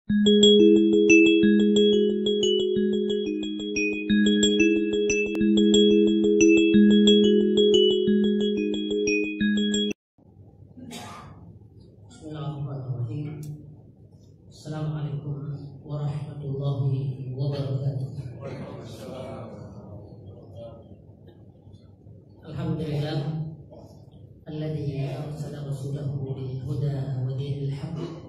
Bismillahirrahmanirrahim. Assalamualaikum warahmatullahi wabarakatuh. Alhamdulillah alladzi arsala rasulahu bil huda wa dinil haqq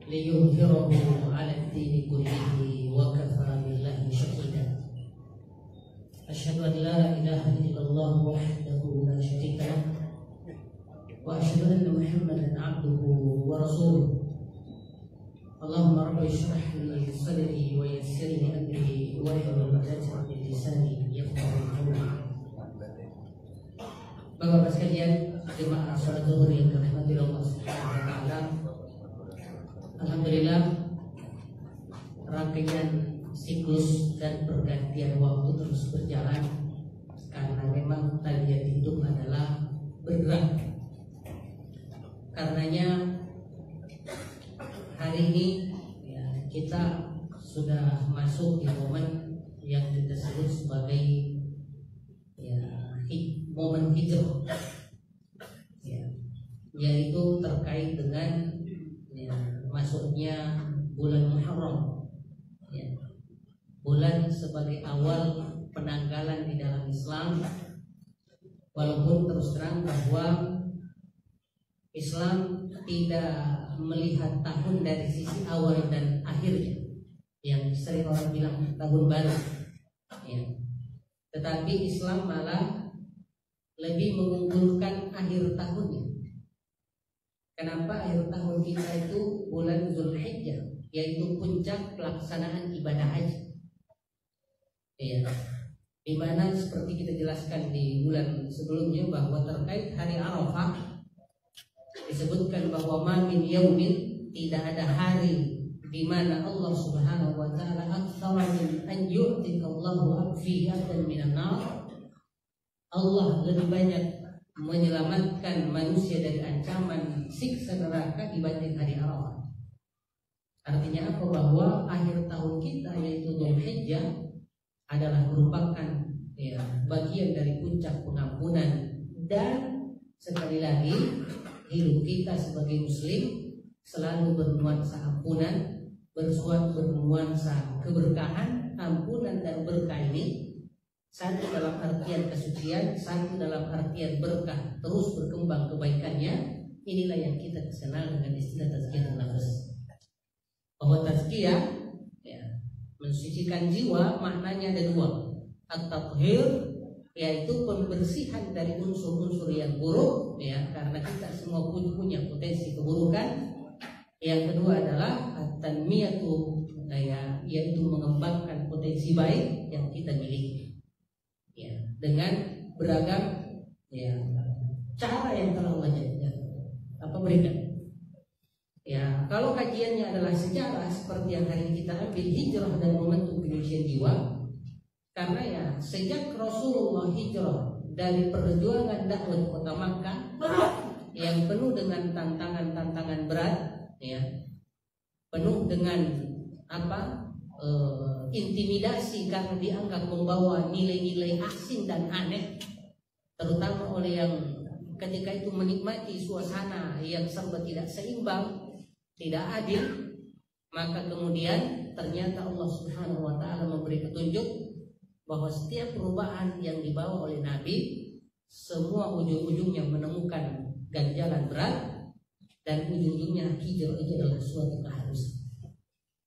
liyudhhirahu 'ala ad-din kullihi wa kafa billahi shahida. Asyhadu an la ilaha illallah wahdahu la syarika lah wa asyhadu anna Muhammadan 'abduhu wa rasuluh. Allahumma rabbi shrah li sadri wa yassir li amri wa hlul 'uqdatam min lisani yafqahu qawli. Bapak-bapak sekalian, jemaah salat zuhur yang dirahmati Allah Subhanahu wa taala. Alhamdulillah, rangkaian siklus dan pergantian waktu terus berjalan karena memang tabiat hidup adalah bergerak. Karenanya hari ini ya, kita sudah masuk di momen yang kita sebut sebagai momen hijrah, ya, yaitu terkait dengan masuknya bulan Muharram, ya, bulan sebagai awal penanggalan di dalam Islam. Walaupun terus terang bahwa Islam tidak melihat tahun dari sisi awal dan akhirnya, yang sering orang bilang tahun baru, ya. Tetapi Islam malah lebih mengunggulkan akhir tahunnya. Kenapa akhir tahun kita itu bulan Zulhijjah, yaitu puncak pelaksanaan ibadah haji, ya. Di mana seperti kita jelaskan di bulan sebelumnya bahwa terkait hari Arafah disebutkan bahwa ma min yaumin, tidak ada hari di mana Allah Subhanahu wa taala aktsara min an yu'tika Allahu fihi abdan minan nar. Allah lebih banyak menyelamatkan manusia dari ancaman siksa neraka dibanding hari Arafah. Artinya apa? Bahwa akhir tahun kita yaitu Dzulhijjah adalah merupakan bagian dari puncak pengampunan, dan sekali lagi hidup kita sebagai muslim selalu bernuansa ampunan, bernuansa keberkahan. Ampunan dan berkah ini satu dalam artian kesucian, satu dalam artian berkah, terus berkembang kebaikannya. Inilah yang kita kenal dengan istilah tazkiyah nafas. Bahwa tazkiyah, ya, mensucikan jiwa, maknanya ada dua. At-tathhir, yaitu pembersihan dari unsur-unsur yang buruk, ya, karena kita semua punya potensi keburukan. Yang kedua adalah at-tanmiyatu, ya, yaitu mengembangkan potensi baik yang kita miliki, ya, dengan beragam cara yang telah Allah berikan. Ya, kalau kajiannya adalah sejarah seperti yang hari ini kita ambil, hijrah dan momentum penyucian jiwa, karena ya sejak Rasulullah hijrah dari perjuangan dakwah kota Makkah yang penuh dengan tantangan-tantangan berat, ya, penuh dengan intimidasi karena dianggap membawa nilai-nilai asing dan aneh, terutama oleh yang ketika itu menikmati suasana yang serba tidak seimbang, tidak adil. Maka kemudian ternyata Allah Subhanahu wa taala memberi petunjuk bahwa setiap perubahan yang dibawa oleh Nabi, semua ujung-ujungnya menemukan ganjalan berat, dan ujung-ujungnya hijrah itu adalah suatu keharusan.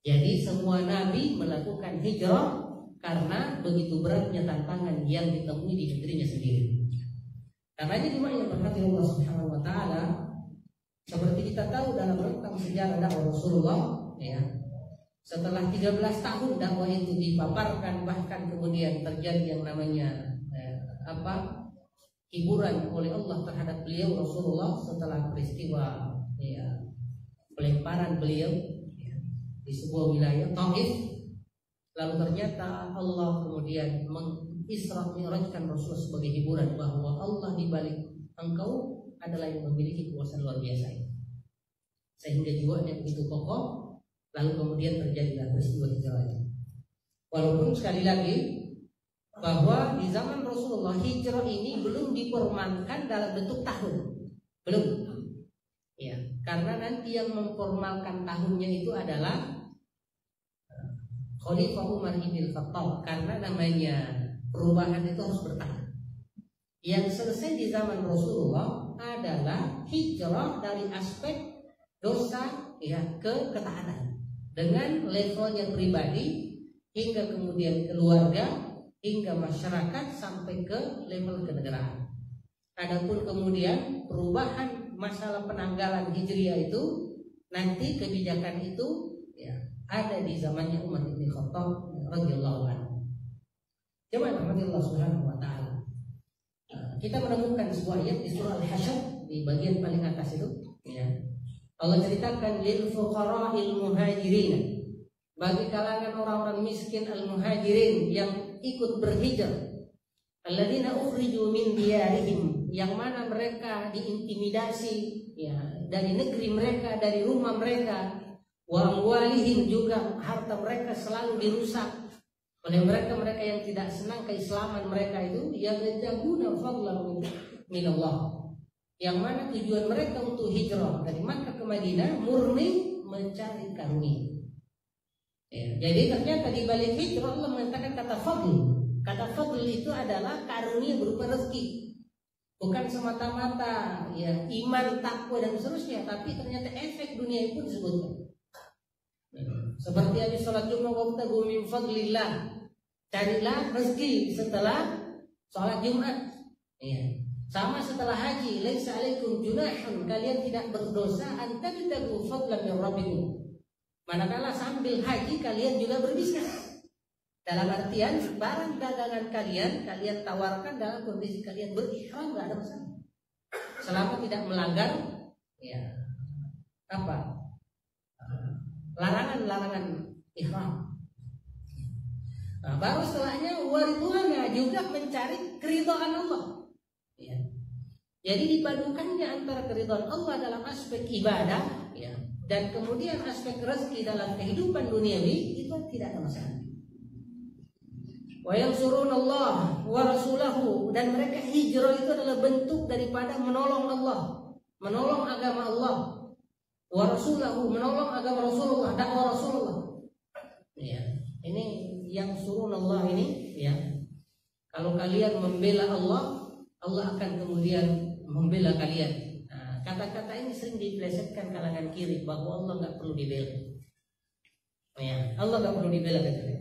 Jadi semua Nabi melakukan hijrah karena begitu beratnya tantangan yang ditemui di negerinya sendiri. Karena jadi yang berhati Allah Subhanahu wa taala, seperti kita tahu dalam rentang sejarah dakwah Rasulullah, ya, setelah 13 tahun dakwah itu dipaparkan, bahkan kemudian terjadi yang namanya hiburan oleh Allah terhadap beliau Rasulullah setelah peristiwa, ya, pelemparan beliau, ya, di sebuah wilayah Taif. Lalu ternyata Allah kemudian Isra Mi'rajkan Rasul sebagai hiburan bahwa Allah di balik engkau adalah yang memiliki kuasa luar biasa, sehingga jiwanya begitu kokoh lalu kemudian terjadilah peristiwa hijrah itu. Walaupun sekali lagi bahwa di zaman Rasulullah hijrah ini belum diformalkan dalam bentuk tahun, belum. Ya, karena nanti yang memformalkan tahunnya itu adalah Khalifah Umar bin Khattab, karena namanya perubahan itu harus bertahap. Yang selesai di zaman Rasulullah adalah hijrah dari aspek dosa ya ke ketaatan dengan levelnya pribadi hingga kemudian keluarga hingga masyarakat sampai ke level kenegaraan. Adapun kemudian perubahan masalah penanggalan hijriah itu nanti kebijakan itu ya ada di zamannya Umar bin Khattab radhiyallahu anhu. Jemaah rahmatullah subhanahu wa ta'ala. Kita menemukan sebuah ayat di surah Al-Hasyr di bagian paling atas itu ya. Allah ceritakan lil fuqara'il muhajirin, bagi kalangan orang-orang miskin al-muhajirin yang ikut berhijrah, alladzina ukhriju min diyarihim, yang mana mereka diintimidasi ya dari negeri mereka, dari rumah mereka, wa amwalihim, juga harta mereka selalu dirusak oleh mereka yang tidak senang keislaman mereka itu, yang yajabuna fadlan min Allah, yang mana tujuan mereka untuk hijrah dari Makkah ke Madinah murni mencari karunia. Ya, jadi ternyata di balik hijrah Allah mengatakan kata fadl. Kata fadl itu adalah karunia berupa rezeki, bukan semata-mata ya iman, takwa dan seterusnya, tapi ternyata efek dunia itu disebutkan. Seperti habis sholat Jumat wabtagu min fadlillah, carilah rezeki setelah sholat Jumat. Ya. Sama setelah haji, laisa alaikum junahun, kalian tidak berdosa antabtagu fadlan min rabbikum. Manakala sambil haji kalian juga berbisnis. Dalam artian barang dagangan kalian tawarkan dalam kondisi kalian berihram, enggak ada masalah. Selama tidak melanggar ya apa? Larangan-larangan ihram. Nah, baru setelahnya waridwana, juga mencari keridhaan Allah. Ya. Jadi dipadukannya antara keridhaan Allah dalam aspek ibadah ya, dan kemudian aspek rezeki dalam kehidupan duniawi itu tidak ada masalah. Wa yansurunallah wa rasulahu, dan mereka hijrah itu adalah bentuk daripada menolong Allah, menolong agama Allah. Wa rasulahu, menolong agama Rasulullah, dakwah Rasulullah. Ya, ini yang surun Allah ini ya. Kalau kalian membela Allah, Allah akan kemudian membela kalian. Nah, kata-kata ini sering dipelesetkan kalangan kiri bahwa Allah nggak perlu dibela. Ya, Allah nggak perlu dibela katanya.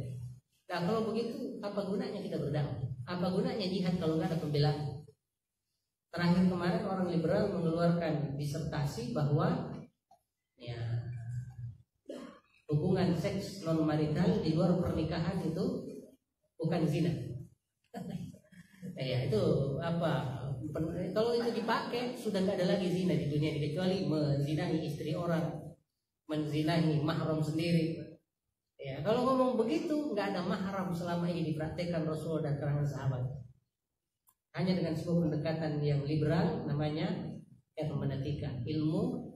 Nah, kalau begitu apa gunanya kita berdakwah? Apa gunanya jihad kalau nggak ada pembelaan? Terakhir kemarin orang liberal mengeluarkan disertasi bahwa ya hubungan seks non marital di luar pernikahan itu bukan zina. Ya itu apa? Kalau itu dipakai sudah nggak ada lagi zina di dunia ini, kecuali menzinahi istri orang, menzinahi mahram sendiri. Ya kalau ngomong begitu nggak ada mahram selama ini dipraktekkan Rasul dan kalangan sahabat. Hanya dengan sebuah pendekatan yang liberal namanya hermeneutika, ilmu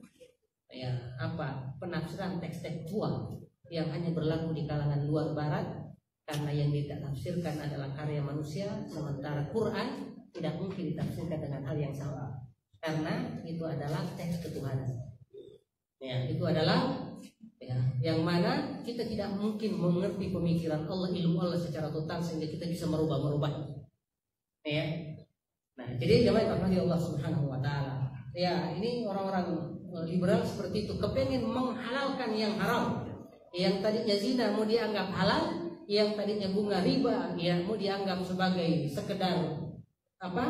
ya apa penafsiran teks tekstual yang hanya berlaku di kalangan luar barat, karena yang ditafsirkan adalah karya manusia, sementara Quran tidak mungkin ditafsirkan dengan hal yang sama karena itu adalah teks ketuhanan. Ya, itu adalah ya, yang mana kita tidak mungkin mengerti pemikiran Allah, ilmu Allah secara total sehingga kita bisa merubah-merubahnya. Ya. Nah, jadi jemaah rahmati Allah Subhanahu wa taala. Ya, ini orang-orang liberal seperti itu, kepengen menghalalkan yang haram. Yang tadinya zina mau dianggap halal, yang tadinya bunga riba ya mau dianggap sebagai sekedar apa?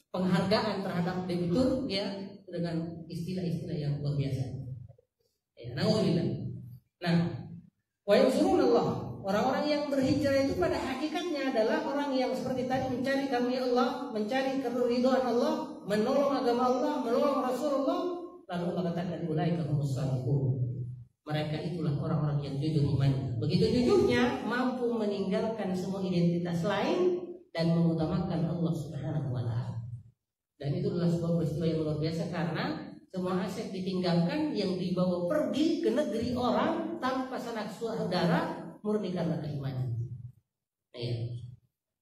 Penghargaan terhadap debitur ya, dengan istilah-istilah yang luar biasa. Ya, naudzubillah. Nah, wa yansurunallah, orang-orang yang berhijrah itu pada hakikatnya adalah orang yang seperti tadi mencari karunia Allah, mencari keridhaan Allah, menolong agama Allah, menolong Rasulullah. Lalu Allah katakan ulaika humus shadiqun. Mereka itulah orang-orang yang jujur iman. Begitu jujurnya mampu meninggalkan semua identitas lain dan mengutamakan Allah Subhanahu wa taala. Dan itu adalah sebuah peristiwa yang luar biasa karena semua aset ditinggalkan, yang dibawa pergi ke negeri orang tanpa sanak saudara murni karena keimanan. Ya.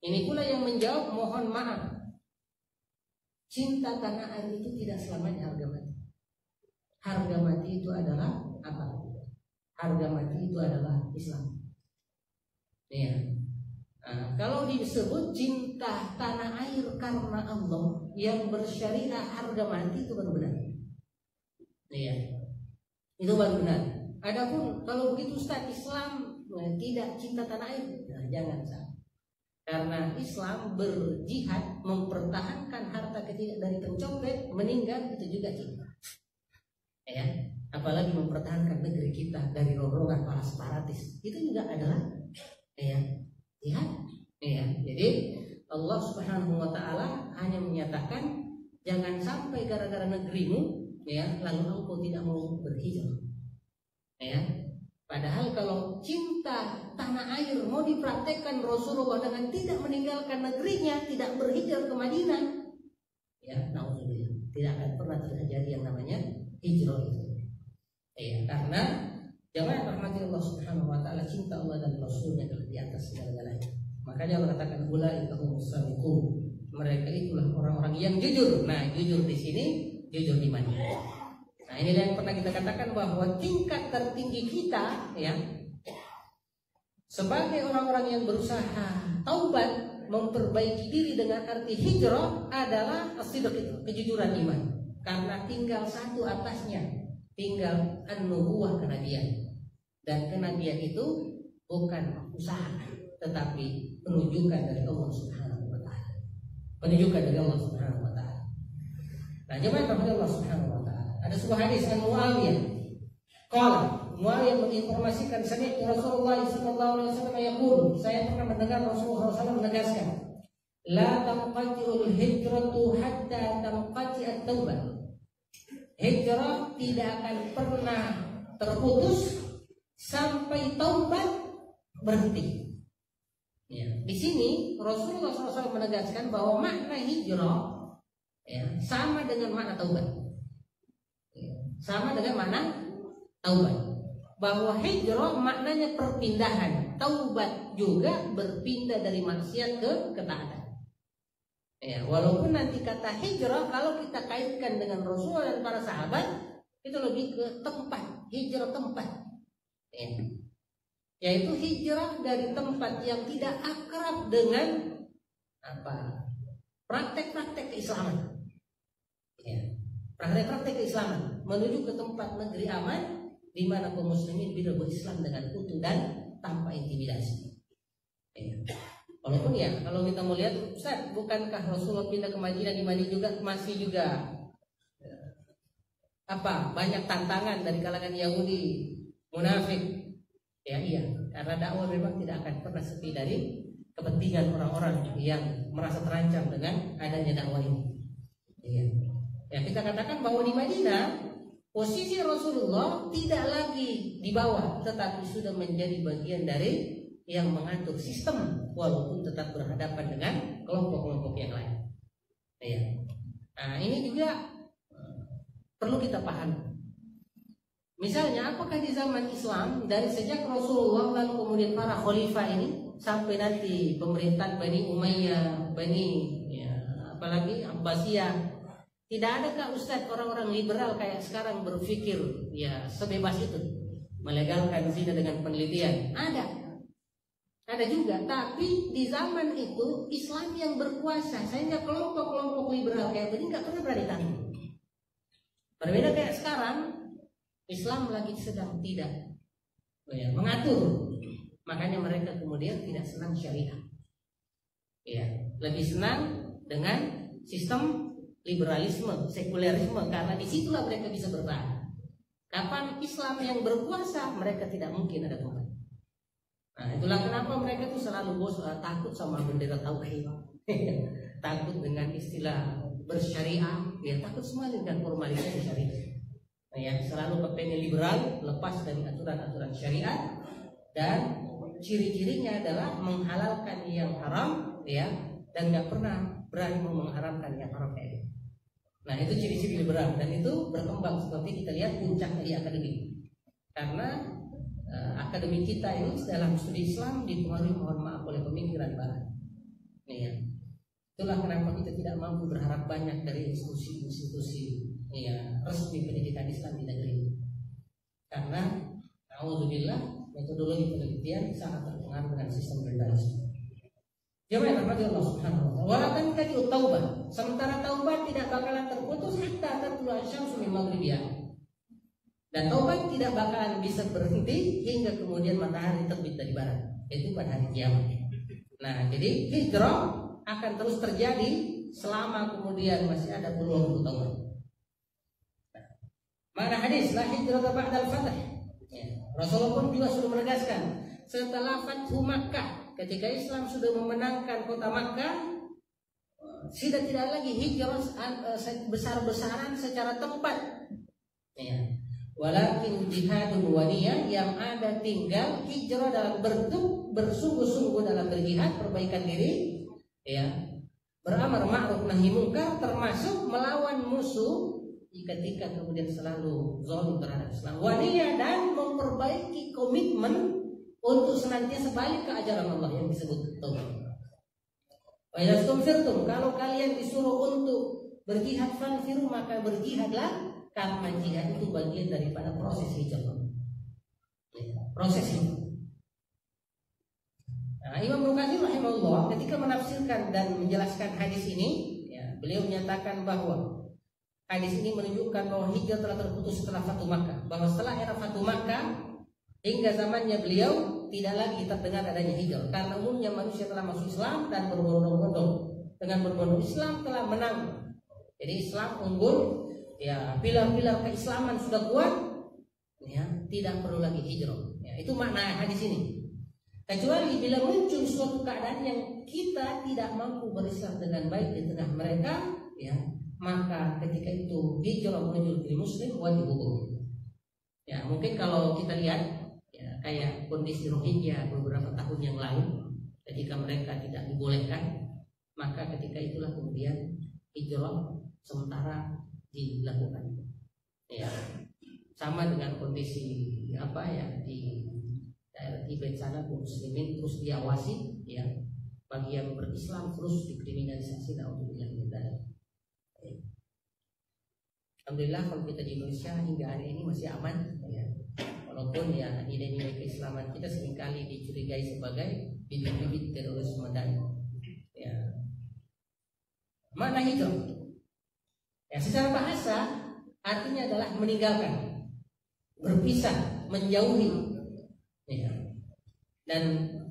Ini pula yang menjawab mohon maaf. Cinta tanah air itu tidak selamanya harga mati. Harga mati itu adalah apa? Harga mati itu adalah Islam. Ya. Nah, kalau disebut cinta tanah air karena Allah yang bersyariah harga mati itu baru benar. Ya. Itu baru benar. Adapun kalau begitu Ustaz, Islam tidak cinta tanah air, nah, jangan salah. Karena Islam berjihad mempertahankan harta kita dari pencopet, meninggal itu juga cinta. Ya, apalagi mempertahankan negeri kita dari rombongan para separatis, itu juga adalah ya jihad. Ya, jadi Allah Subhanahu wa taala hanya menyatakan jangan sampai gara-gara negerimu ya lalu engkau tidak mau berhijrah. Ya. Padahal kalau cinta tanah air mau dipraktekkan Rasulullah dengan tidak meninggalkan negerinya, tidak berhijrah ke Madinah, ya naudzubillah, tidak akan pernah terjadi yang namanya hijrah itu. Ya, karena jangan rahmati Allah Subhanahu wa taala, cinta Allah dan Rasulnya di atas segala-galanya. Makanya Allah katakan ulaika humus shadiqun. Mereka itulah orang-orang yang jujur. Nah, jujur di sini jujur di mana? Nah, inilah yang pernah kita katakan bahwa tingkat tertinggi kita ya sebagai orang-orang yang berusaha taubat, memperbaiki diri dengan arti hijrah adalah as-sidq itu, kejujuran iman. Karena tinggal satu atasnya, tinggal an-nubuwah, kenabian. Dan kenabian itu bukan usaha, tetapi penunjukan dari Allah Subhanahu wa taala. Penunjukan dari Allah Subhanahu wa taala. Nah, jemaah rahmat Allah Subhanahu wa taala. Ada sebuah hadis an Muawiyah. Qala Muawiyah menginformasikan sami'tu Rasulullah sallallahu alaihi wasallam yaqul, saya pernah mendengar Rasulullah SAW menegaskan, la tanqati'ul hijratu hatta tanqati'at taubah. Hijrah tidak akan pernah terputus sampai taubat berhenti. Ya, di sini Rasulullah SAW menegaskan bahwa makna hijrah ya, sama dengan makna taubat. Sama dengan makna taubat. Bahwa hijrah maknanya perpindahan, taubat juga berpindah dari maksiat ke ketaatan. Ya, walaupun nanti kata hijrah kalau kita kaitkan dengan Rasulullah dan para sahabat itu lebih ke tempat, hijrah tempat. Ya. Yaitu hijrah dari tempat yang tidak akrab dengan apa? Praktek-praktek keislaman. Ya. Praktek-praktek keislaman menuju ke tempat negeri aman di mana kaum muslimin bisa berislam dengan utuh dan tanpa intimidasi. Ya. Walaupun ya kalau kita mau lihat, Ustaz, bukankah Rasulullah pindah ke Madinah, di Madinah juga masih juga apa banyak tantangan dari kalangan Yahudi, munafik. Ya iya, karena dakwah memang tidak akan pernah sepi dari kepentingan orang-orang yang merasa terancam dengan adanya dakwah ini. Iya. Ya, kita katakan bahwa di Madinah posisi Rasulullah tidak lagi di bawah, tetapi sudah menjadi bagian dari yang mengatur sistem, walaupun tetap berhadapan dengan kelompok-kelompok yang lain. Ya. Nah, ini juga perlu kita pahami. Misalnya, apakah di zaman Islam dari sejak Rasulullah lalu kemudian para khalifah ini sampai nanti pemerintahan Bani Umayyah, apalagi Abbasiyah, tidak adakah Ustaz orang-orang liberal kayak sekarang berpikir ya sebebas itu melegalkan zina dengan penelitian? Ada juga, tapi di zaman itu Islam yang berkuasa sehingga kelompok-kelompok liberal kayak begini nggak pernah berani tanggung. Berbeda kayak sekarang, Islam lagi sedang tidak mengatur, makanya mereka kemudian tidak senang syariah. Ya, lebih senang dengan sistem liberalisme, sekulerisme, karena disitulah mereka bisa bertahan. Kapan Islam yang berkuasa, mereka tidak mungkin ada tempat. Nah, itulah kenapa mereka itu selalu takut sama bendera tauhid, takut dengan istilah bersyariah, ya takut semua dengan formalitas syariah. Nah, yang selalu kepengen liberal, lepas dari aturan-aturan syariat, dan ciri-cirinya adalah menghalalkan yang haram, ya, dan nggak pernah berani mengharamkan yang haram kayak. Nah, itu ciri-ciri liberal, dan itu berkembang seperti kita lihat puncaknya di akademik. Karena akademi kita ini dalam studi Islam dipengaruhi, mohon maaf, oleh pemikiran Barat. Ya. Itulah kenapa kita tidak mampu berharap banyak dari institusi-institusi resmi pendidikan Islam di negeri ini. Karena alhamdulillah metodologi penelitian sangat terpengaruh dengan sistem liberalisme. Jemaah yang rahmati Allah Subhanahu wa taala. Walakan kati taubah, sementara taubat tidak bakalan terputus hatta tatlu asyamsu min maghribiyah. Dan taubat tidak bakalan bisa berhenti hingga kemudian matahari terbit dari barat, yaitu pada hari kiamat. Nah, jadi hijrah akan terus terjadi selama kemudian masih ada peluang untuk taubat. Mana hadis la hijrah ba'dal fath. Rasulullah pun juga sudah menegaskan setelah Fathu Makkah, ketika Islam sudah memenangkan kota Makkah, sudah tidak lagi hijrah besar-besaran secara tempat. Walakin jihadun waniyah, yang ada tinggal hijrah dalam bentuk bersungguh-sungguh dalam berjihad, perbaikan diri, beramar ma'ruf nahi munkar, termasuk melawan musuh ketika kemudian selalu zalim terhadap Islam. Waniyah, dan memperbaiki komitmen untuk senantiasa balik ke ajaran Allah yang disebut taubat. Wa idza stumfirtum, kalau kalian disuruh untuk berjihad fanfiru, maka berjihadlah, karena jihad itu bagian daripada proses hijrah. Proses hijrah. Nah, Imam Al-Qasim rahimahullah ketika menafsirkan dan menjelaskan hadis ini, beliau menyatakan bahwa hadis ini menunjukkan bahwa hijrah telah terputus setelah Fathu Makkah, bahwa setelah era Fathu Makkah hingga zamannya beliau tidak lagi terdengar adanya hijrah, karena umumnya manusia telah masuk Islam dan berbondong-bondong. Dengan berbondong Islam telah menang. Jadi Islam unggul, pilar-pilar keislaman sudah kuat, tidak perlu lagi hijrah. Itu makna hadis ini. Kecuali bila muncul suatu keadaan yang kita tidak mampu berislam dengan baik di tengah mereka, maka ketika itu hijrah menuju negeri muslim wajib hukum. Mungkin kalau kita lihat kayak kondisi Rohingya beberapa tahun yang lalu, ketika mereka tidak dibolehkan, maka ketika itulah kemudian hijrah sementara dilakukan. Sama dengan kondisi di daerah Tibet sana, kaum muslimin terus diawasi, bagi yang berislam terus dikriminalisasi. Alhamdulillah kalau kita di Indonesia hingga hari ini masih aman, walaupun nilai-nilai keislaman kita seringkali dicurigai sebagai bibit-bibit terorisme dan makna hijrah secara bahasa artinya adalah meninggalkan, berpisah, menjauhi. Dan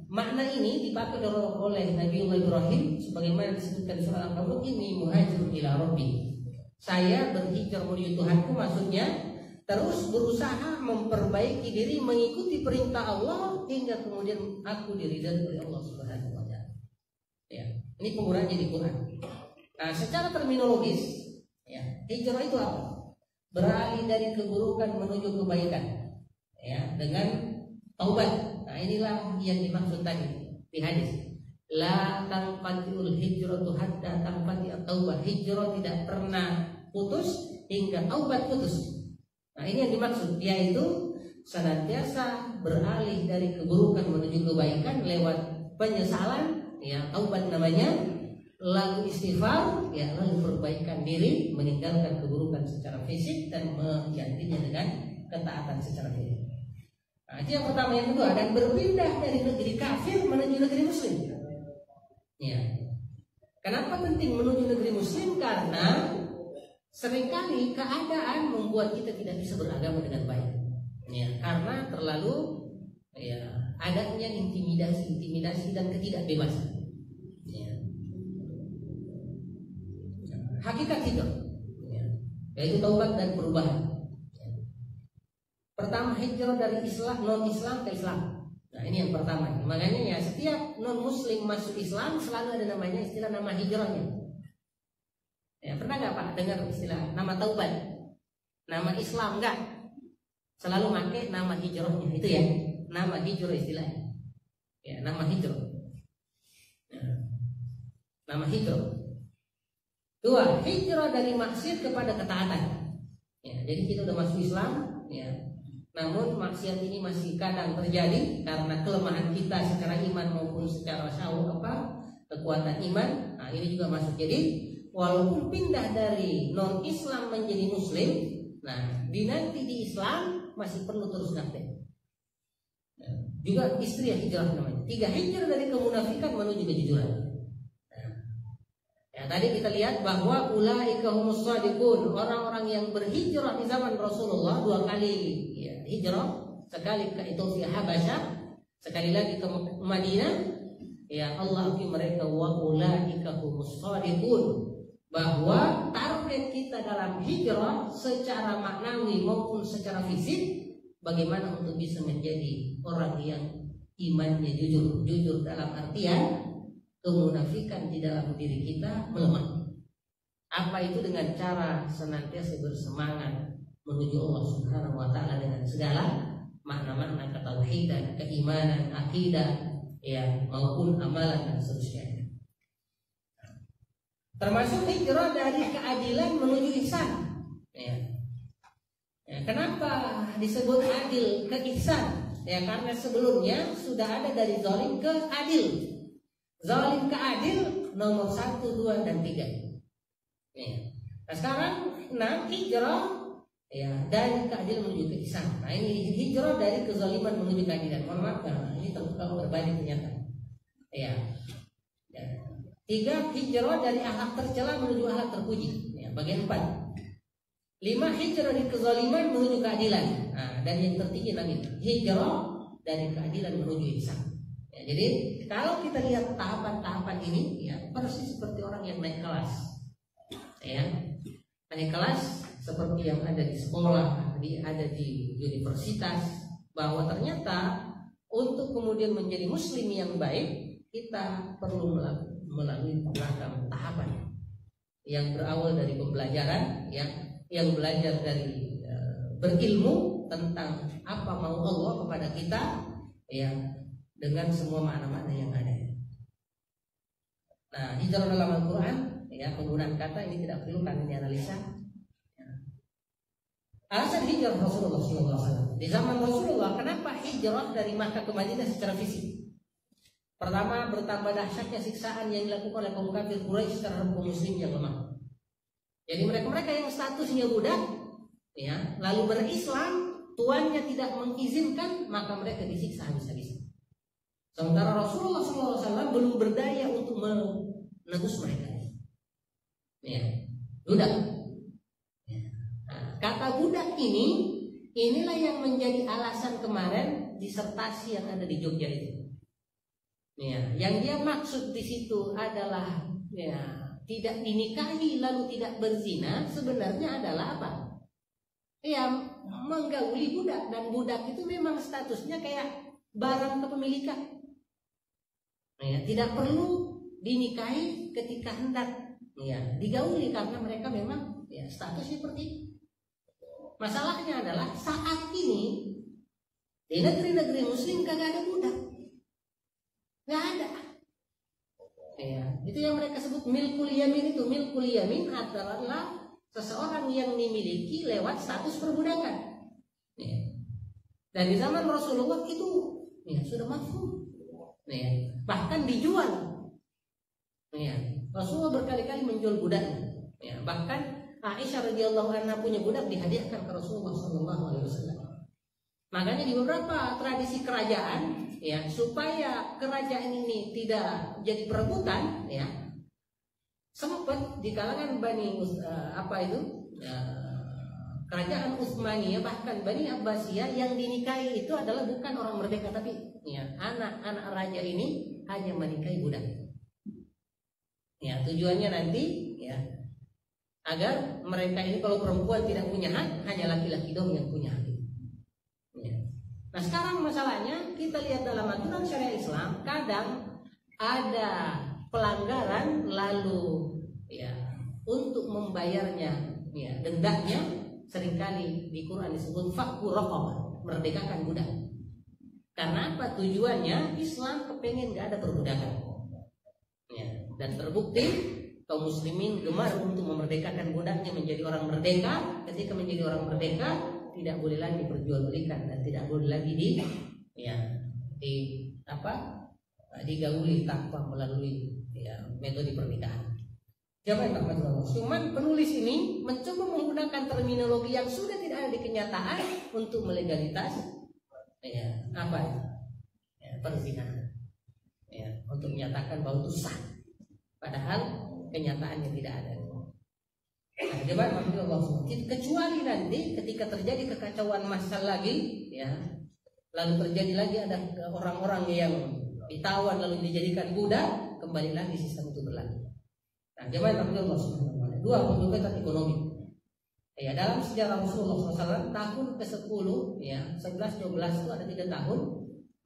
makna ini dipakai oleh Nabiullah Ibrahim sebagaimana disebutkan surah Al-Ankabut, ini muhajirun ila rabbi. Saya berhijrah menuju Tuhanku, maksudnya terus berusaha memperbaiki diri, mengikuti perintah Allah hingga kemudian aku diridhai oleh Allah Subhanahu wa taala. Ini penggunaannya di Quran. Nah, secara terminologis, hijrah itu apa? Beralih dari keburukan menuju kebaikan, dengan taubat. Nah, inilah yang dimaksud tadi di hadis. La tanqati'ul hijratu hatta tanqati at-taubah. Hijrah tidak pernah putus hingga taubat putus. Nah, ini yang dimaksud, yaitu senantiasa beralih dari keburukan menuju kebaikan lewat penyesalan, taubat namanya, lalu istighfar, lalu perbaikan diri, meninggalkan keburukan secara fisik dan menggantinya dengan ketaatan secara fisik. Nah, itu yang pertama. Yang kedua, dan berpindah dari negeri kafir menuju negeri muslim. Kenapa penting menuju negeri muslim? Karena seringkali keadaan membuat kita tidak bisa beragama dengan baik. Karena terlalu adanya intimidasi dan ketidakbebasan. Hakikat hijrah, yaitu taubat dan perubahan. Pertama, hijrah dari Islam, non-Islam ke Islam. Nah, ini yang pertama. Makanya setiap non-Muslim masuk Islam selalu ada namanya istilah nama hijrahnya. Pernah nggak Pak dengar istilah nama taubat, nama Islam? Enggak. Selalu pakai nama hijrahnya itu nama hijrah istilahnya. Nama hijrah. Nama hijrah. Dua, hijrah dari maksiat kepada ketaatan. Jadi kita udah masuk Islam, namun maksiat ini masih kadang terjadi karena kelemahan kita secara iman maupun secara kekuatan iman. Nah, ini juga masuk. Jadi walaupun pindah dari non Islam menjadi Muslim, nah nanti di Islam masih perlu terus praktek. Juga istri yang hijrah namanya. 3 hijrah dari kemunafikan menuju kejujuran. Ya, tadi kita lihat bahwa ulaika humus shadiqun, orang-orang yang berhijrah di zaman Rasulullah 2 kali ya, hijrah, sekali ke Ethiopia Habasyah, sekali lagi ke Madinah. Ya, Allah akui mereka wa ulaika humus shadiqun, bahwa target kita dalam hijrah secara maknawi maupun secara fisik bagaimana untuk bisa menjadi orang yang imannya jujur dalam artian kemunafikan di dalam diri kita melemah. Apa itu? Dengan cara senantiasa bersemangat menuju Allah Subhanahu wa taala dengan segala makna-makna ketauhidan, keimanan, akidah, ya, maupun amalan dan seterusnya. Termasuk hijrah dari keadilan menuju ihsan. Ya. Ya, kenapa disebut adil ke ihsan? Ya, karena sebelumnya sudah ada dari zalim ke adil. Zalim ke adil nomor 1, 2, dan 3. Ya. Nah sekarang hijrah ya dari keadilan menuju ke ihsan. Nah ini hijrah dari kezaliman menuju keadilan. Mohon maaf karena ini terbuka berbalik ternyata. Ya. 3 hijrah dari akhlak tercela menuju akhlak terpuji. Ya, bagian 4. 5 hijrah dari kezaliman menuju keadilan. Nah, dan yang tertinggi lagi hijrah dari keadilan menuju ihsan. Ya, jadi kalau kita lihat tahapan-tahapan ini, ya persis seperti orang yang naik kelas. Ya, naik kelas seperti yang ada di sekolah, ada di universitas, bahwa ternyata untuk kemudian menjadi muslim yang baik kita perlu melalui beragam tahapan yang berawal dari pembelajaran, yang belajar dari berilmu tentang apa mau Allah kepada kita, ya, dengan semua makna-makna yang ada. Nah, hijrah dalam Al-Quran, ya, penggunaan kata ini tidak perlu kami analisa. Ya. Alasan hijrah Rasulullah SAW di zaman Rasulullah, kenapa hijrah dari Makkah ke Madinah secara fisik? Pertama, bertambah dahsyatnya siksaan yang dilakukan oleh kaum kafir Quraisy terhadap kaum muslim yang lemah. Jadi mereka yang statusnya budak, ya, lalu berislam, tuannya tidak mengizinkan, maka mereka disiksa habis-habisan. Sementara Rasulullah SAW belum berdaya untuk menebus mereka. Ya, budak. Ya. Nah, kata budak inilah yang menjadi alasan kemarin disertasi yang ada di Jogja itu. Ya, yang dia maksud di situ adalah, ya, tidak dinikahi lalu tidak berzina, sebenarnya adalah apa? Ya, menggauli budak, dan budak itu memang statusnya kayak barang kepemilikan. Ya, tidak perlu dinikahi ketika hendak, ya, digauli karena mereka memang, ya, statusnya seperti itu. Masalahnya adalah saat ini di negeri-negeri muslim kagak ada budak, nggak ada. Ya, itu yang mereka sebut milkul yamin. Itu milkul yamin adalah seseorang yang dimiliki lewat status perbudakan. Ya. Dan di zaman Rasulullah itu, ya, sudah mafhum. Ya, bahkan dijual. Ya, Rasulullah berkali-kali menjual budaknya. Ya, bahkan Aisyah radhiyallahu anha punya budak dihadiahkan ke Rasulullah SAW. Makanya di beberapa tradisi kerajaan, ya, supaya kerajaan ini tidak jadi perebutan, ya, sempat di kalangan kerajaan Utsmaniyah, bahkan Bani Abbasiyah, yang dinikahi itu adalah bukan orang merdeka, tapi, ya, anak-anak raja ini hanya menikahi budak. Ya, tujuannya nanti, ya, agar mereka ini kalau perempuan tidak punya hak, hanya laki-laki dong yang punya hak. Ya. Nah sekarang masalahnya kita lihat dalam aturan syariat Islam, kadang ada pelanggaran lalu, ya, untuk membayarnya, ya, dendanya seringkali di Quran disebut fakku raqabah, merdekakan budak. Karena apa? Tujuannya Islam kepengen gak ada perbudakan. Ya, dan terbukti kaum muslimin gemar untuk memerdekakan budaknya menjadi orang merdeka. Ketika menjadi orang merdeka, tidak boleh lagi diperjualbelikan dan tidak boleh lagi digauli tanpa melalui metode pernikahan. Cuman penulis ini mencoba menggunakan terminologi yang sudah tidak ada di kenyataan untuk melegalitas perzinahan, untuk menyatakan bahwa itu sah, padahal kenyataannya tidak ada. Kecuali nanti ketika terjadi kekacauan massal lagi, lalu terjadi lagi ada orang-orang yang ditawan lalu dijadikan budak, kembali lagi sistem itu berlaku. Nah, jemaah Allah Subhanahu wa taala. Dua, pendekatan ekonomi. Dalam sejarah Rasulullah SAW tahun ke-10, 11, 12 itu ada 3 tahun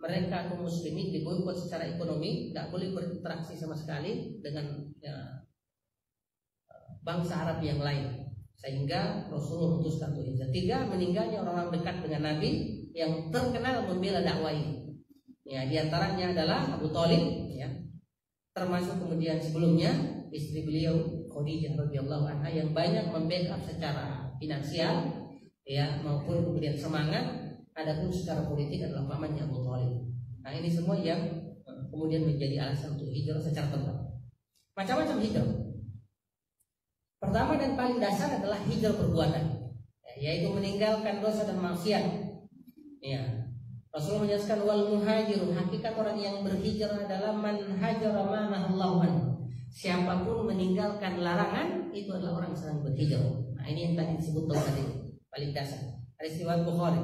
mereka kaum muslimin diboikot secara ekonomi, tidak boleh berinteraksi sama sekali dengan bangsa Arab yang lain, sehingga Rasulullah memutuskan untuk hijrah. 3, meninggalnya orang-orang dekat dengan Nabi yang terkenal membela dakwah ini. Di antaranya adalah Abu Thalib, termasuk kemudian sebelumnya istri beliau Khadijah radhiyallahu anha yang banyak membackup secara finansial, maupun kemudian semangat. Adapun secara politik adalah pamannya Abu Thalib. Nah, ini semua yang kemudian menjadi alasan untuk hijrah secara total. Macam-macam hijrah. Pertama dan paling dasar adalah hijrah perbuatan, yaitu meninggalkan dosa dan maksiat. Rasulullah menjelaskan wal muhajirun, hakikat orang yang berhijrah adalah man hajara ma nahallahu anhu. Siapapun meninggalkan larangan itu adalah orang yang sedang berhijrah. Nah, ini yang tadi disebut tadi paling dasar. Hadis riwayat Bukhari.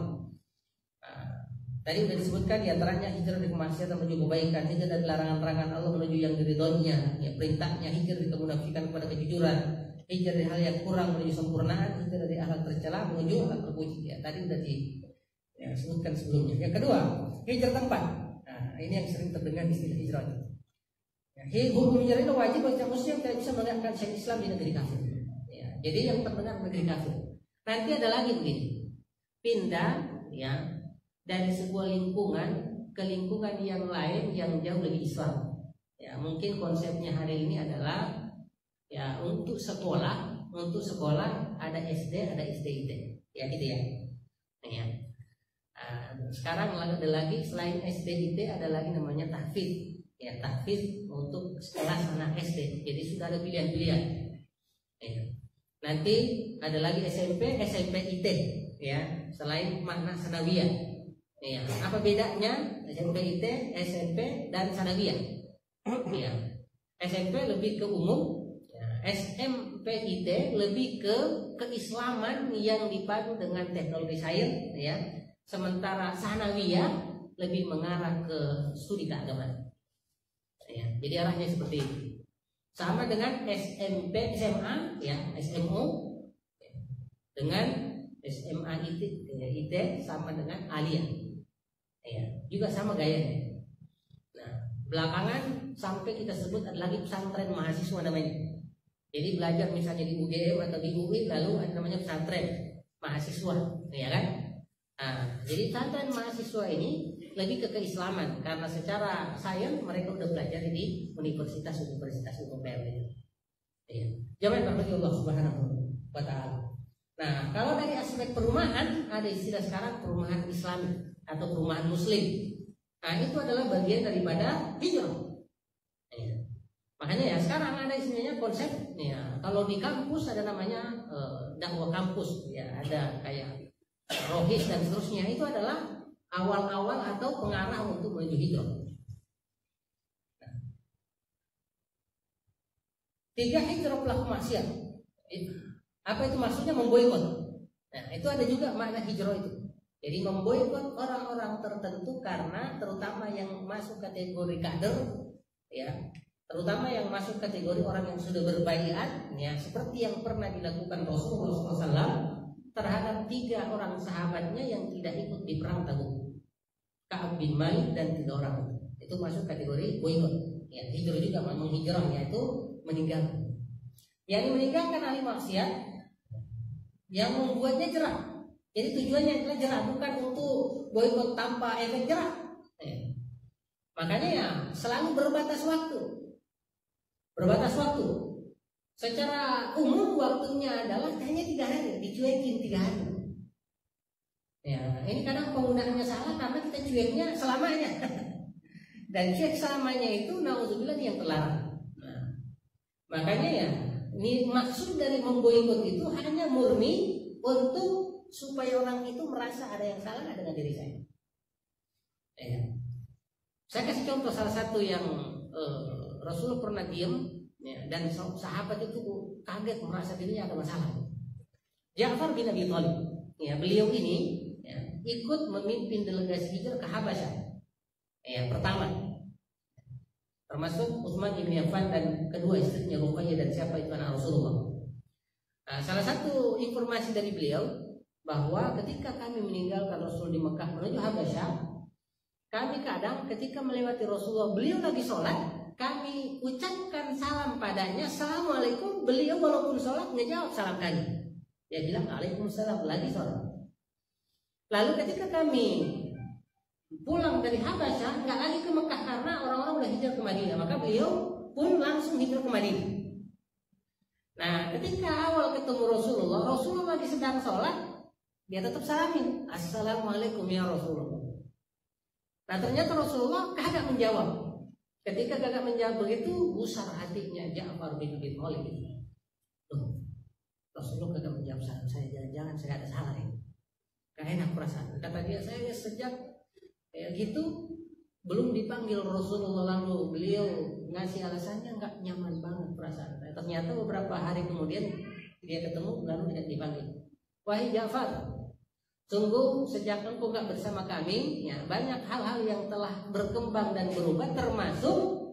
Tadi sudah disebutkan diantaranya hijrah dari kemaksiatan menuju kebaikan, hijrah dari larangan-larangan Allah menuju yang diridhonya, perintahnya hijrah dari kemunafikan kepada kejujuran, hijrah dari hal yang kurang menuju sempurnaan, hijrah dari akhlak tercela menuju akhlak terpuji. Tadi sudah disebutkan sebelumnya. Yang kedua, hijrah tempat. Nah, ini yang sering terdengar istilah hijrah. Hukum hijrah itu wajib bagi muslim tidak bisa menegakkan syariat Islam di negeri kafir. Jadi yang terdengar negeri kafir. Nanti ada lagi begini, pindah dari sebuah lingkungan ke lingkungan yang lain yang jauh lebih Islam. Mungkin konsepnya hari ini adalah untuk sekolah ada SD, ada SDIT, gitu ya. Sekarang ada lagi selain SDIT ada lagi namanya tahfidz. Tahfidz untuk kelas anak SD. Jadi sudah ada pilihan-pilihan. Nanti ada lagi SMP, SMPIT, selain makna sanawiyah. Apa bedanya SMPIT, SMP dan sanawiyah? SMP lebih ke umum, SMPIT lebih ke keislaman yang dipadu dengan teknologi sains, sementara sanawiyah lebih mengarah ke studi keagamaan. Jadi arahnya seperti itu. Sama dengan SMP, SMA, SMU dengan SMA IT sama dengan aliyah. Juga sama gayanya. Nah, belakangan sampai kita sebut ada lagi pesantren mahasiswa namanya. Jadi belajar misalnya di UGM atau di UI lalu ada namanya pesantren mahasiswa, kan? Nah, jadi pesantren mahasiswa ini lebih ke keislaman karena secara sains mereka udah belajar di universitas umum PLN. Jamaah rahmati Allah Subhanahu wa taala. Nah, kalau dari aspek perumahan ada istilah sekarang perumahan Islami atau perumahan Muslim. Nah, itu adalah bagian daripada hijrah. Makanya sekarang ada istilahnya konsep. Kalau di kampus ada namanya dakwah kampus, ada kayak rohis dan seterusnya. Itu adalah awal-awal atau pengarah untuk menuju hijrah. 3, hijrah pelaku maksiat. Apa itu maksudnya? Memboikot. Nah, itu ada juga makna hijrah itu. Jadi memboikot orang-orang tertentu karena terutama yang masuk kategori kader, terutama yang masuk kategori orang yang sudah berbaiat, seperti yang pernah dilakukan Rasulullah SAW terhadap 3 orang sahabatnya yang tidak ikut di perang Tabuk, Ka'ab bin Malik dan 3 orang itu masuk kategori boikot. Hijrah juga menghijrah, yaitu meninggalkan. Yang meninggalkan ahli maksiat yang membuatnya jerah. Jadi tujuannya adalah jerah, bukan untuk boikot tanpa efek jerah. Makanya selalu berbatas waktu. Secara umum waktunya adalah hanya 3 hari, dicuekin 3 hari. Ya, ini kadang penggunaannya salah karena kita cueknya selamanya. Dan cuek selamanya itu naudzubillah yang terlarang. Nah, makanya ya, ini maksud dari memboikot itu hanya murni untuk supaya orang itu merasa ada yang salah dengan diri saya. Ya. Saya kasih contoh salah satu yang Rasulullah pernah diam, ya, dan sahabat itu kaget merasa dirinya ada masalah. Ja'far bin Abi Thalib, ya, beliau ini ya, ikut memimpin delegasi hijrah ke Habasyah. Ya, pertama, termasuk Utsman bin Affan dan kedua istrinya Ruqayyah dan siapa itu anak Rasulullah. Nah, salah satu informasi dari beliau bahwa ketika kami meninggalkan Rasul di Mekah menuju Habasyah, kami kadang ketika melewati Rasulullah, beliau lagi sholat, kami ucapkan salam padanya, Assalamualaikum. Beliau walaupun sholat ngejawab salam kami. Dia bilang Waalaikumsalam, lagi sholat. Lalu ketika kami pulang dari Habasyah, nggak lagi ke Mekah karena orang-orang udah hijrah ke Madinah, maka beliau pun langsung hijrah ke Madinah. Nah, ketika awal ketemu Rasulullah lagi sedang sholat, dia tetap salamin, Assalamualaikum ya Rasulullah. Nah, ternyata Rasulullah kagak menjawab. Ketika kagak menjawab begitu, gusar hatinya Ja'far bin Abi Thalib. Rasulullah kagak menjawab salam saya, jangan-jangan saya ada salah ya. Gak enak perasaan. Kata dia, saya sejak kayak gitu belum dipanggil Rasulullah, lalu beliau ngasih alasannya nggak nyaman banget perasaan. Ternyata beberapa hari kemudian dia ketemu, lalu dia dipanggil. Wahai Ja'far, sungguh sejak engkau gak bersama kami, ya, banyak hal-hal yang telah berkembang dan berubah, termasuk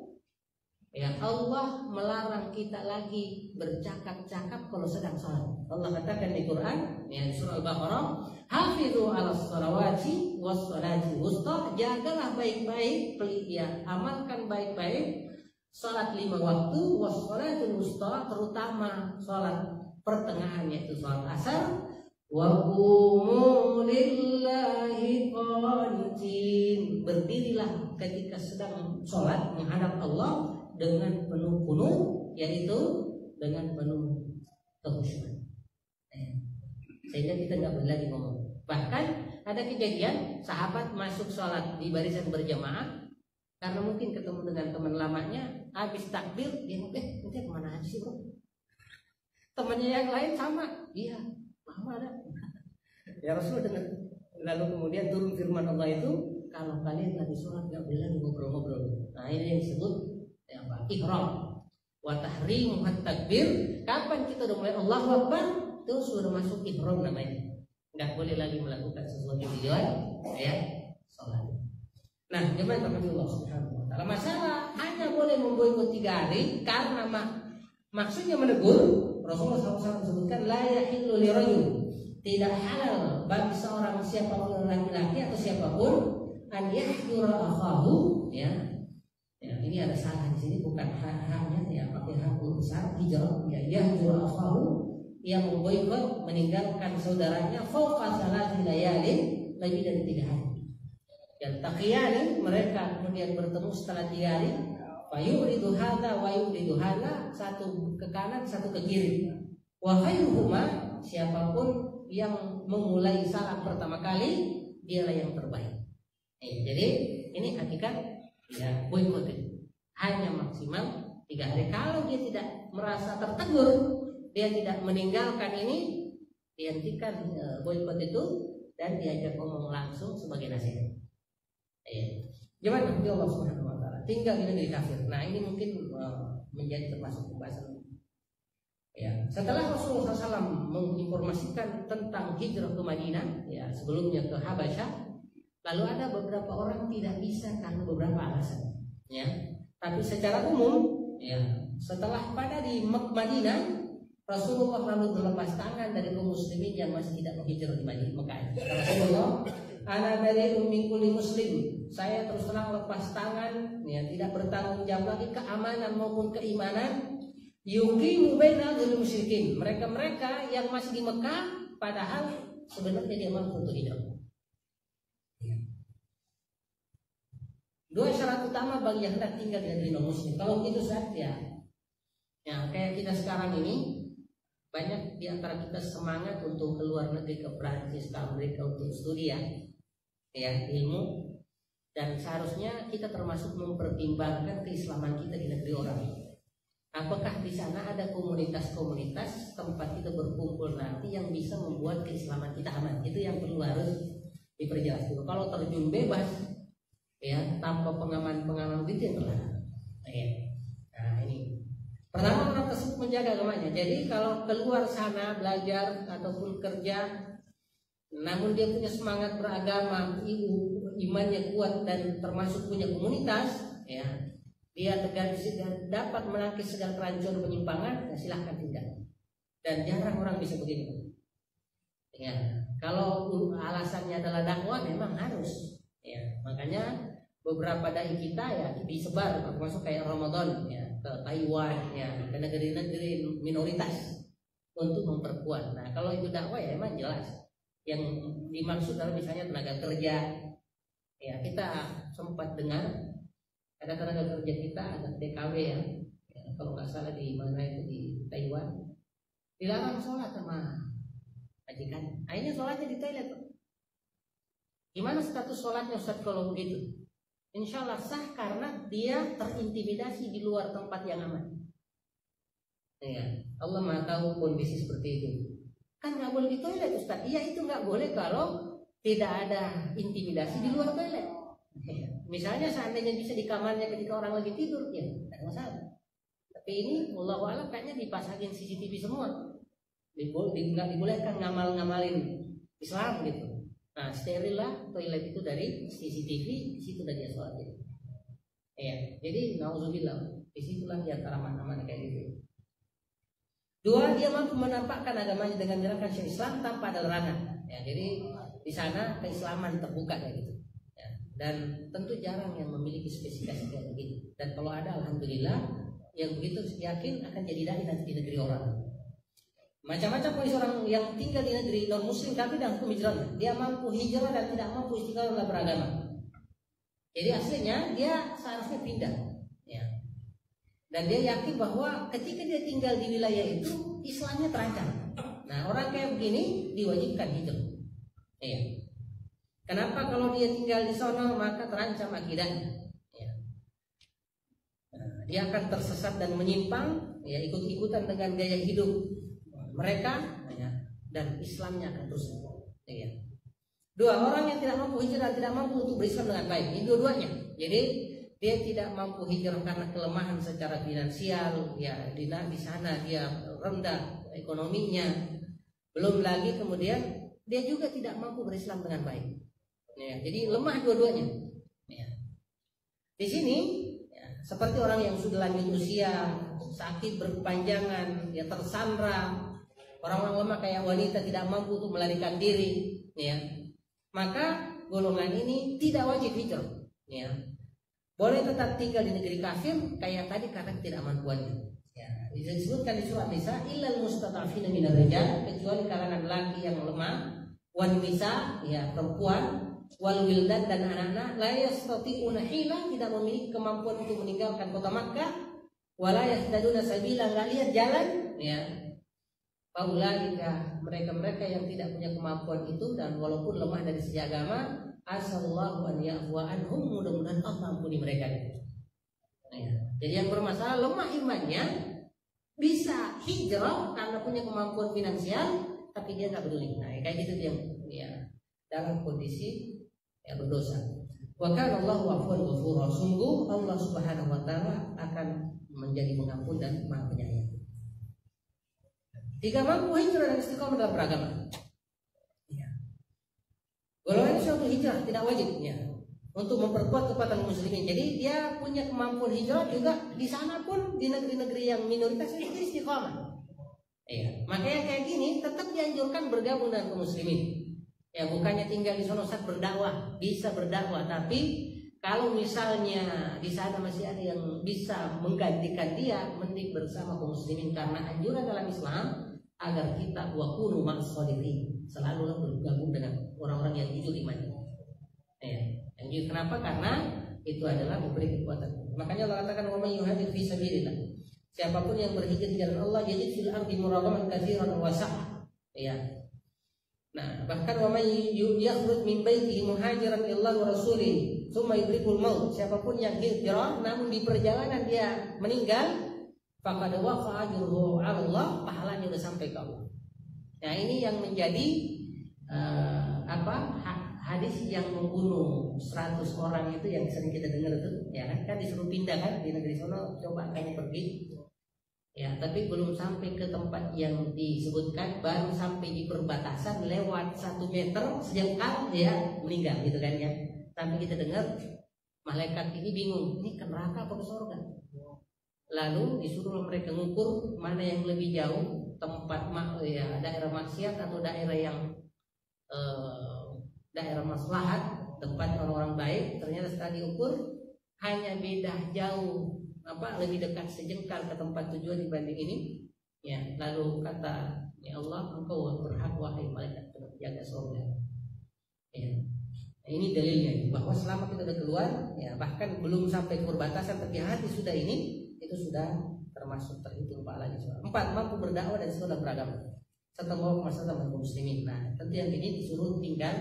ya Allah melarang kita lagi bercakap-cakap kalau sedang sholat. Allah katakan di Quran, ya, di surah Al-Baqarah, hafizu 'alas shalawati was sholati wusta, jagalah baik-baik, ya, amalkan baik-baik salat 5 waktu, was sholatul wusta, terutama salat pertengahan yaitu salat asar, wa qumu lillahi qanitin, berdirilah ketika sedang salat menghadap Allah dengan penuh, yaitu dengan penuh kekhusyuan. Sehingga kita nggak boleh lagi ngomong. Bahkan ada kejadian sahabat masuk sholat di barisan berjamaah karena mungkin ketemu dengan teman lamanya, habis takbir dia nanti kemana aja sih bro? Temannya yang lain sama, iya, lama ada. Ya Rasulullah dengar. Lalu kemudian turun firman Allah itu, kalau kalian lagi sholat nggak boleh lagi ngobrol-ngobrol. Nah ini yang disebut ihram wa tahrimu takbir. Kapan kita udah mulai Allahu Akbar, terus sudah masuk ihram namanya. Enggak boleh lagi melakukan sesuatu di luar ya salat. Nah, jemaah Allah Subhanahu wa taala, masalah hanya boleh memboikot 3 hari karena maksudnya menegur. Rasulullah SAW sebutkan la yahillu lirajul, tidak halal bagi seorang siapapun laki-laki atau siapapun an yahjura akhahu, ya. Ya, ini ada salah di sini, bukan hanya ya pakai hak besar hijrah, ya yahjur akhahu, yang memboikot meninggalkan saudaranya fauqa salati layalin, lebih dari 3 hari. Dan taqiyani, mereka kemudian bertemu setelah 3 hari, fa yuridu hadza wa yuridu hadza, satu ke kanan satu ke kiri. Wa khairuhuma, siapapun yang memulai salam pertama kali dialah yang terbaik. Jadi ini hakikat ya boikot hanya maksimal 3 hari. Kalau dia tidak merasa tertegur, dia tidak meninggalkan ini, dihentikan boikot itu dan diajak ngomong langsung sebagai nasihat. Gimana Allah Subhanahu wa taala tinggal di negeri kafir. Nah ini mungkin menjadi termasuk pembahasan. Ya, setelah Rasulullah SAW menginformasikan tentang hijrah ke Madinah, ya sebelumnya ke Habasyah, lalu ada beberapa orang tidak bisa karena beberapa alasan. Ya, tapi secara umum, ya setelah pada di Madinah, Rasulullah lalu berlepas tangan dari kaum muslimin yang masih tidak menghijrah di Mekah. Rasulullah, ana bari'un min kulli muslim, saya terus terang lepas tangan, ya tidak bertanggung jawab lagi keamanan maupun keimanan, yuqimu bainal musyrikin, mereka-mereka yang masih di Mekah padahal sebenarnya dia mampu untuk hijrah. Dua syarat utama bagi yang hendak tinggal di negeri non muslim. Kalau begitu saja, ya kayak kita sekarang ini, banyak di antara kita semangat untuk keluar negeri, ke Prancis, ke Amerika untuk studi ya ilmu, dan seharusnya kita termasuk mempertimbangkan keislaman kita di negeri orang. Apakah di sana ada komunitas-komunitas tempat kita berkumpul nanti yang bisa membuat keislaman kita aman? Itu yang perlu harus diperjelas dulu. Kalau terjun bebas ya tanpa pengaman itu yang telah. Nah ini pertama, orang tersebut menjaga agamanya. Jadi kalau keluar sana belajar ataupun kerja, namun dia punya semangat beragama, imannya kuat dan termasuk punya komunitas, ya dia dapat menangkis segala kerancuan penyimpangan, ya silahkan tinggal. Dan jarang orang bisa begini. Ya, kalau alasannya adalah dakwah, memang harus. Ya, makanya beberapa dai kita ya disebar, termasuk kayak Ramadan, ya ke Taiwan, ya ke negeri-negeri minoritas untuk memperkuat. Nah, kalau itu dakwah ya memang jelas. Yang dimaksud adalah misalnya tenaga kerja. Ya, kita sempat dengar ada tenaga kerja kita, ada TKW ya kalau nggak salah di mana itu di Taiwan, dilarang sholat sama majikan. Akhirnya sholatnya di toilet. Gimana status sholatnya Ustaz kalau begitu? Insya Allah sah karena dia terintimidasi di luar tempat yang aman. Ya, Allah Maha tahu kondisi seperti itu. Kan nggak boleh di toilet Ustaz. Iya itu nggak boleh kalau tidak ada intimidasi di luar toilet. Ya. Misalnya seandainya bisa di kamarnya ketika orang lagi tidur, ya tidak masalah. Tapi ini wallahu a'lam kayaknya dipasangin CCTV semua. Nggak dibolehkan ngamalin Islam gitu. Nah, steril lah toilet itu dari CCTV, di situ dia sholat. Ya, jadi nauzubillah, di situlah di antara mana-mana kayak gitu. Dua, dia mampu menampakkan agamanya dengan menerapkan syariat Islam tanpa ada larangan. Ya, jadi di sana keislaman terbuka kayak gitu. Ya, dan tentu jarang yang memiliki spesifikasi kayak begitu. Dan kalau ada, alhamdulillah, yang begitu yakin akan jadi dai nanti di negeri orang. Macam-macam kondisi orang yang tinggal di negeri non muslim tapi dan hukum hijrahnya, dia mampu hijrah dan tidak mampu istiqamah dalam beragama. Jadi aslinya dia seharusnya pindah, ya. Dan dia yakin bahwa ketika dia tinggal di wilayah itu Islamnya terancam. Nah, orang kayak begini diwajibkan hijrah. Ya. Kenapa kalau dia tinggal di sana maka terancam akidahnya? Ya. Nah, dia akan tersesat dan menyimpang, ya ikut-ikutan dengan gaya hidup mereka, ya, dan Islamnya akan terus. Ya. Dua, orang yang tidak mampu hijrah, tidak mampu untuk berislam dengan baik. Ini dua-duanya. Jadi dia tidak mampu hijrah karena kelemahan secara finansial, ya di sana dia rendah ekonominya. Belum lagi kemudian dia juga tidak mampu berislam dengan baik. Ya, jadi lemah dua-duanya. Ya. Di sini ya, seperti orang yang sudah lanjut usia, sakit berkepanjangan, ya tersandra. Orang-orang lemah kayak wanita tidak mampu untuk melarikan diri, ya. Maka golongan ini tidak wajib hijrah, ya. Boleh tetap tinggal di negeri kafir kayak tadi karena ketidakmampuannya. Ya, disebutkan di surah Nisa, illal mustata'fina minar rijal, kecuali kalangan laki yang lemah, wan nisa, ya perempuan, wal wildan dan anak-anak, la yastati'una hila, tidak memiliki kemampuan untuk meninggalkan kota Makkah, wala yahtaduna sabila, enggak lihat jalan, ya. Paulaika, mereka-mereka yang tidak punya kemampuan itu dan walaupun lemah dari segi agama, asallahu an ya'fuwa anhum, mudah-mudahan Allah ampuni mereka. Ya. Jadi yang bermasalah lemah imannya bisa hijrah karena punya kemampuan finansial, tapi dia nggak peduli. Nah, kayak gitu dia ya, dalam kondisi ya berdosa. Wa kana Allahu ghafurur ghafura. Sungguh Allah Subhanahu wa taala akan menjadi pengampun dan Maha Penyayang. Tiga, mampu hijrah dan istiqomah dalam beragama. Ya. Golongan suatu hijrah tidak wajib, ya, untuk memperkuat kekuatan muslimin. Jadi dia punya kemampuan hijrah juga di sana pun di negeri-negeri yang minoritas itu istiqomah. Ya. Makanya kayak gini tetap dianjurkan bergabung dengan kaum muslimin. Ya, bukannya tinggal di sana saat berdakwah, bisa berdakwah, tapi kalau misalnya di sana masih ada yang bisa menggantikan dia, mending bersama kaum muslimin karena anjuran dalam Islam agar kita wakunu ma'as-sholihin, selalu bergabung dengan orang-orang yang jujur imannya. Yang jujur kenapa? Karena itu adalah memberi kekuatan. Makanya Allah katakan wa may yuhajir fi sabilillah Siapapun yang berhijrah di jalan Allah yajid fil ardi muragaman katsiran wa sa'ah. Ya. Nah, bahkan wa may yakhruj min baitihi muhajiran ilallah wa rasulih tsumma yudrikul maut. Siapapun yang hijrah namun di perjalanan dia meninggal, faqad waqa'a ajruhu 'ala Allah, pahalanya sudah sampai ke Allah. Nah, ini yang menjadi hadis yang membunuh 100 orang itu yang sering kita dengar itu, ya kan disuruh pindah kan di negeri sono, coba kamu pergi. Ya, tapi belum sampai ke tempat yang disebutkan, baru sampai di perbatasan lewat 1 meter sejengkal dia meninggal gitu kan ya. Tapi kita dengar malaikat ini bingung, ini ke neraka apa ke surga? Lalu disuruh mereka mengukur mana yang lebih jauh tempat daerah maksiat atau daerah yang daerah maslahat, tempat orang-orang baik. Ternyata setelah diukur hanya beda jauh lebih dekat sejengkal ke tempat tujuan dibanding ini. Ya, lalu kata ya Allah, engkau berhak wahai malaikat penjaga surga. Ya. Nah, ini dalilnya bahwa selama kita sudah keluar, ya bahkan belum sampai ke perbatasan tapi hati sudah ini, itu sudah termasuk terhitung pahalanya. 4, mampu berdakwah dan sudah beragama serta membawa masalah kaum muslimin. Nah, tentu yang ini disuruh tinggal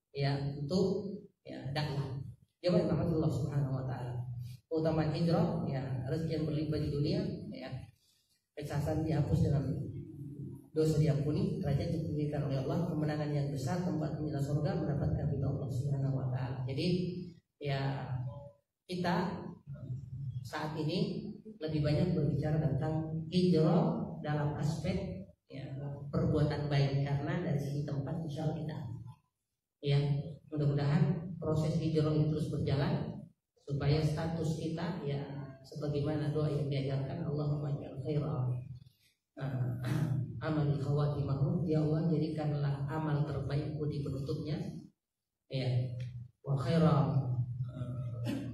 ya untuk ya dakwah. Jamaah Allah Subhanahu wa taala. Keutamaan hijrah, ya rezeki yang berlimpah di dunia, ya kesalahan dihapus dengan dosa diampuni, derajat ditinggikan oleh Allah, kemenangan yang besar, tempat penjara surga, mendapatkan ridha Allah Subhanahu wa taala. Jadi ya kita saat ini lebih banyak berbicara tentang hijrah dalam aspek ya perbuatan baik, karena dari sisi tempat insya Allah kita ya mudah-mudahan proses hijrah itu terus berjalan supaya status kita ya sebagaimana doa yang diajarkan, Allahumma ja'al khaira amal khawatimahu, ya Allah jadikanlah amal terbaikku di penutupnya, ya wa khaira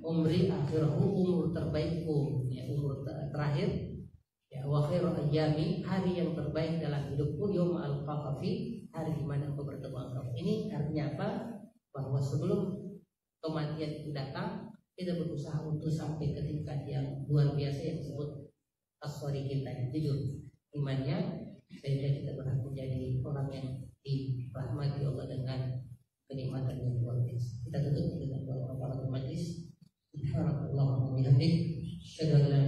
umri akhirahu, umur terbaikku ya umur terakhir, ya wa khairu ayyami, hari yang terbaik dalam hidupku, yaum alqaka fi, hari di mana aku bertemu engkau. Ini artinya apa? Bahwa sebelum kematian itu datang, kita berusaha untuk sampai ke tingkat yang luar biasa yang disebut as-shori kita, yang jujur imannya, sehingga kita berhak menjadi orang yang dirahmati Allah dengan kenikmatan yang luar biasa. Kita tutup dengan doa kafaratul majlis. Subhanallah wa bihamdihi, asyhadu an la